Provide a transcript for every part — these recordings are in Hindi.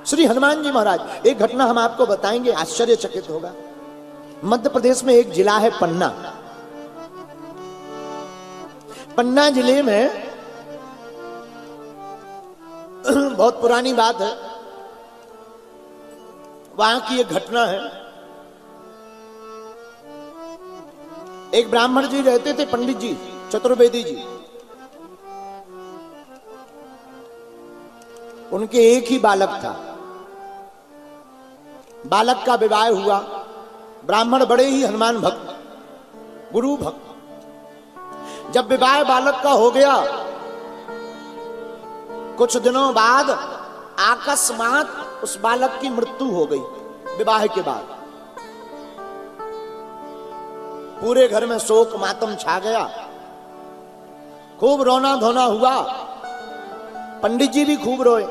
श्री हनुमान जी महाराज, एक घटना हम आपको बताएंगे, आश्चर्यचकित होगा। मध्य प्रदेश में एक जिला है पन्ना। पन्ना जिले में बहुत पुरानी बात है, वहां की एक घटना है। एक ब्राह्मण जी रहते थे, पंडित जी, चतुर्वेदी जी। उनके एक ही बालक था। बालक का विवाह हुआ। ब्राह्मण बड़े ही हनुमान भक्त, गुरु भक्त। जब विवाह बालक का हो गया, कुछ दिनों बाद अकस्मात उस बालक की मृत्यु हो गई। विवाह के बाद पूरे घर में शोक मातम छा गया, खूब रोना धोना हुआ। पंडित जी भी खूब रोए,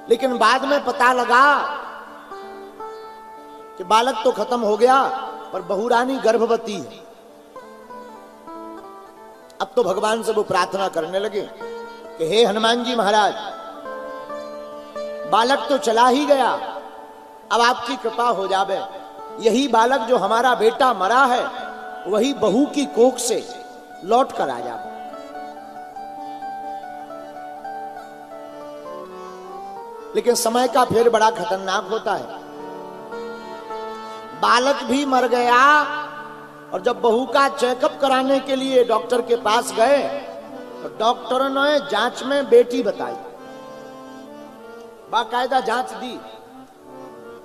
लेकिन बाद में पता लगा कि बालक तो खत्म हो गया, पर बहुरानी गर्भवती है। अब तो भगवान से वो प्रार्थना करने लगे कि हे हनुमान जी महाराज, बालक तो चला ही गया, अब आपकी कृपा हो जावे। यही बालक जो हमारा बेटा मरा है, वही बहू की कोख से लौट कर आ जावे। लेकिन समय का फेर बड़ा खतरनाक होता है। बालक भी मर गया, और जब बहू का चेकअप कराने के लिए डॉक्टर के पास गए, तो डॉक्टर ने जांच में बेटी बताई, बाकायदा जांच दी।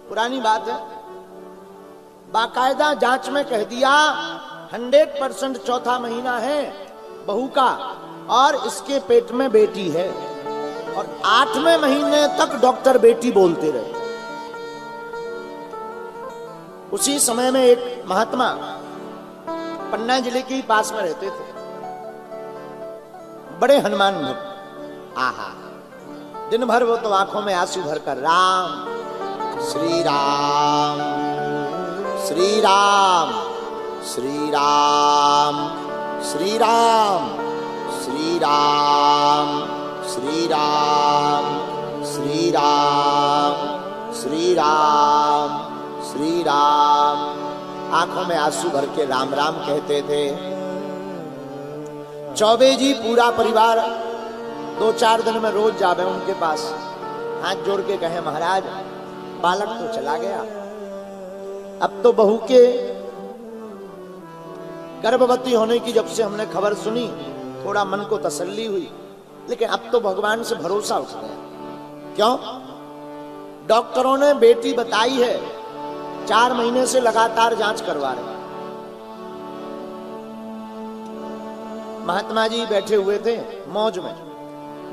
पुरानी बात है, बाकायदा जांच में कह दिया 100% चौथा महीना है बहू का, और इसके पेट में बेटी है। और 8वें महीने तक डॉक्टर बेटी बोलते रहे। उसी समय में एक महात्मा पन्ना जिले के ही पास में रहते थे, बड़े हनुमान भक्त। आहा, दिन भर वो तो आंखों में आंसू भरकर राम श्री राम श्री राम श्री राम श्री राम श्री राम श्री राम श्री राम श्री राम श्री राम, आंखों में आंसू भर के राम राम कहते थे। चौबे जी पूरा परिवार 2-4 दिन में रोज जावे उनके पास, हाथ जोड़ के कहे महाराज बालक तो चला गया, अब तो बहू के गर्भवती होने की जब से हमने खबर सुनी, थोड़ा मन को तसल्ली हुई, लेकिन अब तो भगवान से भरोसा उठ गया। क्यों? डॉक्टरों ने बेटी बताई है, 4 महीने से लगातार जांच करवा रहे। महात्मा जी बैठे हुए थे मौज में,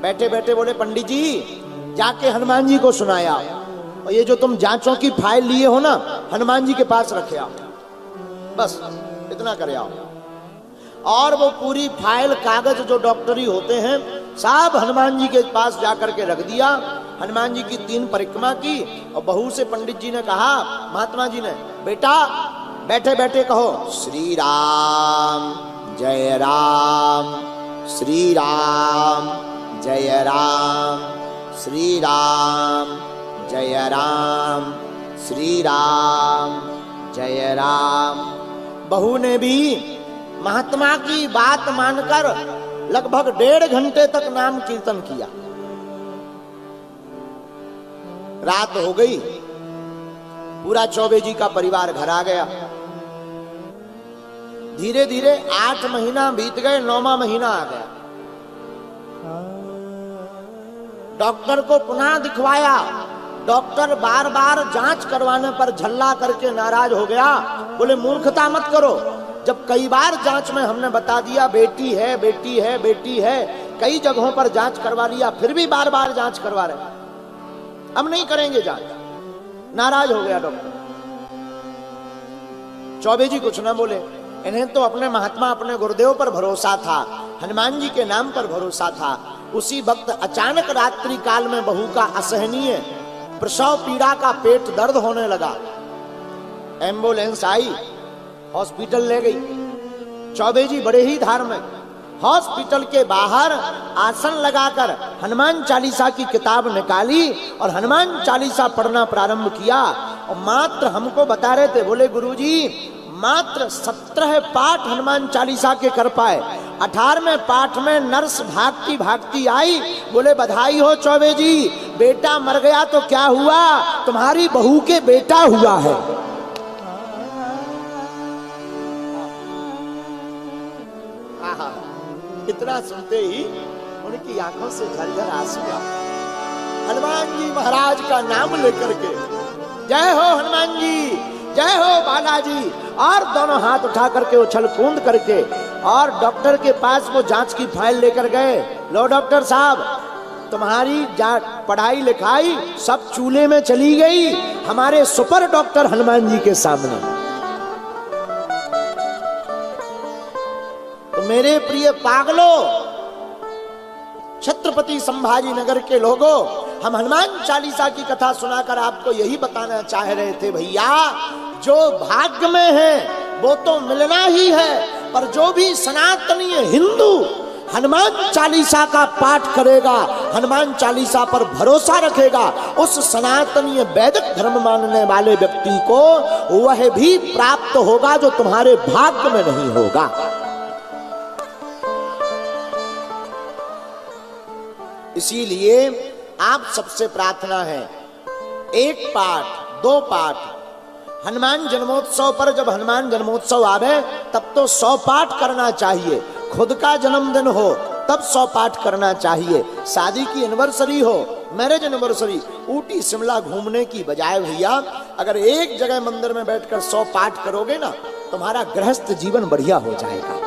बैठे बैठे बोले पंडित जी जाके हनुमान जी को सुनाया, और ये जो तुम जांचों की फाइल लिए हो ना, हनुमान जी के पास रखे आओ, बस इतना करे आओ। और वो पूरी फाइल, कागज जो डॉक्टरी होते हैं, सब हनुमान जी के पास जाकर के रख दिया। हनुमान जी की 3 परिक्रमा की, और बहू से पंडित जी ने कहा, महात्मा जी ने, बेटा बैठे बैठे कहो श्री राम जय राम श्री राम जय राम श्री राम जय राम श्री राम जय राम। बहू ने भी महात्मा की बात मानकर लगभग 1.5 घंटे तक नाम कीर्तन किया। रात हो गई, पूरा चौबे जी का परिवार घर आ गया। धीरे धीरे 8 महीना बीत गए, 9वां महीना आ गया। डॉक्टर को पुनः दिखवाया। डॉक्टर बार बार जांच करवाने पर झल्ला करके नाराज हो गया, बोले मूर्खता मत करो। जब कई बार जांच में हमने बता दिया बेटी है बेटी है बेटी है, कई जगहों पर जांच करवा लिया, फिर भी बार बार जांच करवा रहे, हम नहीं करेंगे जांच। नाराज हो गया डॉक्टर। चौबे जी कुछ ना बोले, इन्हें तो अपने महात्मा, अपने गुरुदेव पर भरोसा था, हनुमान जी के नाम पर भरोसा था। उसी वक्त अचानक रात्रि काल में बहू का असहनीय प्रसव पीड़ा का पेट दर्द होने लगा। एम्बुलेंस आई, हॉस्पिटल ले गई। चौबे जी बड़े ही धार्मिक, हॉस्पिटल के बाहर आसन लगाकर हनुमान चालीसा की किताब निकाली और हनुमान चालीसा पढ़ना प्रारंभ किया। और मात्र हमको बता रहे थे, बोले गुरुजी मात्र 17 पाठ हनुमान चालीसा के कर पाए। 18वें पाठ में नर्स भागती भागती आई, बोले बधाई हो चौबे जी, बेटा मर गया तो क्या हुआ, तुम्हारी बहू के बेटा हुआ है। आहा, इतना सुनते ही उनकी आंखों से झरझर आंसू आ। हनुमान जी महाराज का नाम लेकर के जय हो हनुमान जी, जय हो बालाजी, और दोनों हाथ उठा करके उछल कूद करके और डॉक्टर के पास वो जांच की फाइल लेकर गए। लो डॉक्टर साहब, तुम्हारी पढ़ाई लिखाई सब चूल्हे में चली गई हमारे सुपर डॉक्टर हनुमान जी के सामने। तो मेरे प्रिय पागलों, छत्रपति संभाजी नगर के लोगों, हम हनुमान चालीसा की कथा सुनाकर आपको यही बताना चाह रहे थे, भैया जो भाग्य में है वो तो मिलना ही है, पर जो भी सनातनी हिंदू हनुमान चालीसा का पाठ करेगा, हनुमान चालीसा पर भरोसा रखेगा, उस सनातनी वैदिक धर्म मानने वाले व्यक्ति को वह भी प्राप्त होगा जो तुम्हारे भाग्य में नहीं होगा। इसीलिए आप सबसे प्रार्थना है, 1 पाठ 2 पाठ, हनुमान जन्मोत्सव पर जब हनुमान जन्मोत्सव आवे तब तो 100 पाठ करना चाहिए। खुद का जन्मदिन हो तब 100 पाठ करना चाहिए। शादी की एनिवर्सरी हो, मैरिज एनिवर्सरी, ऊटी शिमला घूमने की बजाय भैया अगर एक जगह मंदिर में बैठकर 100 पाठ करोगे ना, तुम्हारा गृहस्थ जीवन बढ़िया हो जाएगा।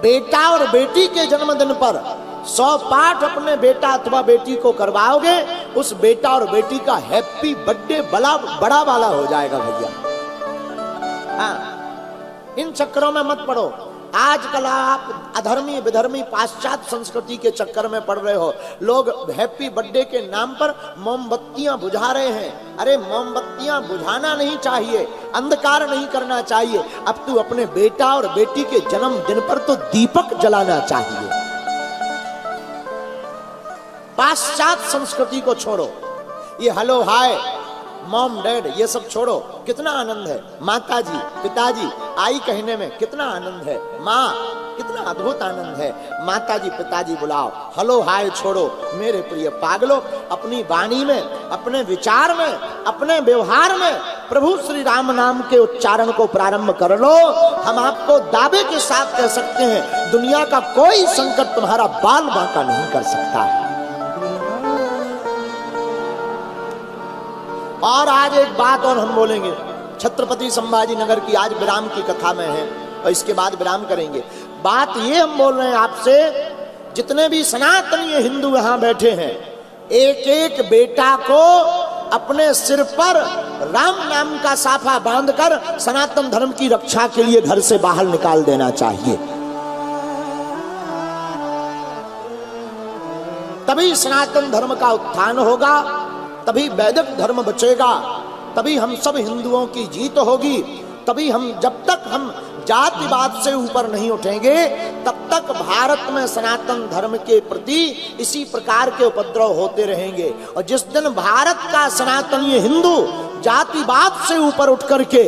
बेटा और बेटी के जन्मदिन पर 100 पाठ अपने बेटा अथवा बेटी को करवाओगे, उस बेटा और बेटी का हैप्पी बर्थडे बड़ा वाला हो जाएगा भैया। हाँ, इन चक्करों में मत पड़ो। आजकल आप अधर्मी विधर्मी पाश्चात्य संस्कृति के चक्कर में पड़ रहे हो। लोग हैप्पी बर्थडे के नाम पर मोमबत्तियां बुझा रहे हैं। अरे मोमबत्तियां बुझाना नहीं चाहिए, अंधकार नहीं करना चाहिए। अब तू अपने बेटा और बेटी के जन्मदिन पर तो दीपक जलाना चाहिए। पाश्चात्य संस्कृति को छोड़ो, ये हेलो हाय मॉम डैड ये सब छोड़ो। कितना आनंद है माता जी पिताजी आई कहने में, कितना आनंद है। माँ, कितना अद्भुत आनंद है। माता जी पिताजी बुलाओ, हेलो हाय छोड़ो। मेरे प्रिय पागलों, अपनी वाणी में, अपने विचार में, अपने व्यवहार में प्रभु श्री राम नाम के उच्चारण को प्रारंभ कर लो। हम आपको दावे के साथ कह सकते हैं, दुनिया का कोई संकट तुम्हारा बाल बांका नहीं कर सकता है। और आज एक बात और हम बोलेंगे, छत्रपति संभाजी नगर की आज विराम की कथा में है और इसके बाद विराम करेंगे। बात ये हम बोल रहे हैं आपसे, जितने भी सनातनी हिंदू यहाँ बैठे हैं, एक एक बेटा को अपने सिर पर राम नाम का साफा बांधकर सनातन धर्म की रक्षा के लिए घर से बाहर निकाल देना चाहिए। तभी सनातन धर्म का उत्थान होगा, तभी वैदिक धर्म बचेगा, तभी हम सब हिंदुओं की जीत होगी। तभी हम, जब तक हम जातिवाद से ऊपर नहीं उठेंगे तब तक भारत में सनातन धर्म के प्रति इसी प्रकार के उपद्रव होते रहेंगे। और जिस दिन भारत का सनातनीय हिंदू जातिवाद से ऊपर उठ करके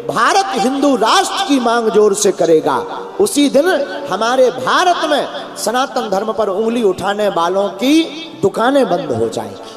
भारत हिंदू राष्ट्र की मांग जोर से करेगा, उसी दिन हमारे भारत में सनातन धर्म पर उंगली उठाने वालों की दुकानें बंद हो जाएंगी।